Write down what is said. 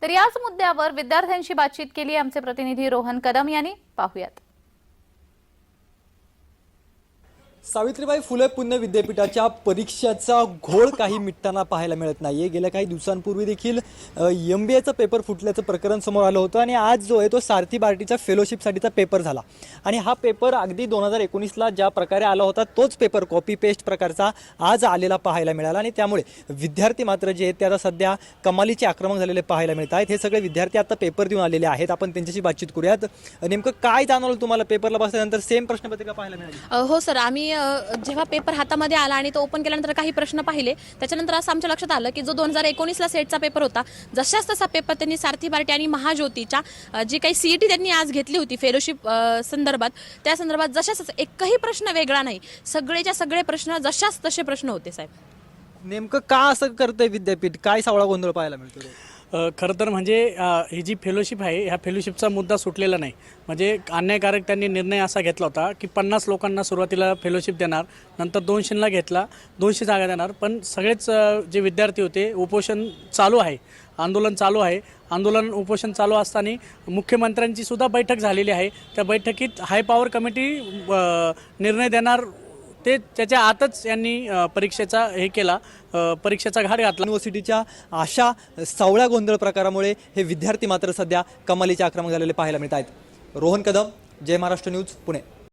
तर याच मुद्द्यावर विद्यार्थ्यांशी बातचीत केली आमचे प्रतिनिधी रोहन कदम यांनी। पाहूयात। सावित्रीबाई फुले पुणे विद्यापीठाच्या परीक्षेचा घोळ काही मिटताना पाहायला मिळत नाहीये। गेल्या काही दिवसांपूर्वी देखील MBAचा पेपर फुटल्याचं प्रकरण समोर आलं होतं आणि आज जो आहे तो सारथी बार्टीचा फेलोशिपसाठीचा पेपर झाला आणि हा पेपर अगदी 2019ला ज्या प्रकारे आला होता तोच पेपर कॉपी पेस्ट प्रकारचा आज आलेला पाहायला मिळाला आणि त्यामुळे विद्यार्थी मात्र जे आहेत ते आता सध्या कमालीचे आक्रमक झालेले पाहायला मिळत आहेत। हे सगळे विद्यार्थी आता पेपर देऊन आलेले आहेत। आपण त्यांच्याशी बातचीत करूयात। नेमकं काय जाणवलं तुम्हाला पेपरला बसल्यानंतर? सेम प्रश्नपत्रिका पाहायला मिळाली? हो सर, आम्ही जेव्हा पेपर हातामध्ये आला आणि तो ओपन केल्यानंतर काही प्रश्न पाहिले, त्याच्यानंतर असं आमच्या लक्षात आलं की जो 2019ला सेटचा पेपर होता जशाच तसा पेपर त्यांनी सारथी बार्टी आणि महाज्योतीच्या जी काही CET त्यांनी आज घेतली होती फेलोशिप संदर्भात, त्या संदर्भात जशाच एकही प्रश्न वेगळा नाही, सगळेच्या सगळे प्रश्न जशाच तसे प्रश्न होते साहेब। नेमकं का असं करतंय विद्यापीठ? काय सावळा गोंधळ पाहायला मिळतो? खरं तर म्हणजे ही जी फेलोशिप आहे ह्या फेलोशिपचा मुद्दा सुटलेला नाही। म्हणजे अन्यायकारक त्यांनी निर्णय असा घेतला होता की 50 लोकांना सुरुवातीला फेलोशिप देणार, नंतर 200ला घेतला, 200 जागा देणार, पण सगळेच जे विद्यार्थी होते उपोषण चालू आहे, आंदोलन चालू आहे। आंदोलन उपोषण चालू असताना मुख्यमंत्र्यांची सुद्धा बैठक झालेली आहे। त्या बैठकीत हाय पॉवर कमिटी निर्णय देणार, ते त्याच्या आतच यांनी परीक्षेचा हे केला, परीक्षेचा घाट घातला। युनिव्हर्सिटीच्या अशा सावळ्या गोंधळ प्रकारामुळे हे विद्यार्थी मात्र सध्या कमालीचे आक्रमक झालेले पाहायला मिळत आहेत। रोहन कदम, जय महाराष्ट्र न्यूज, पुणे।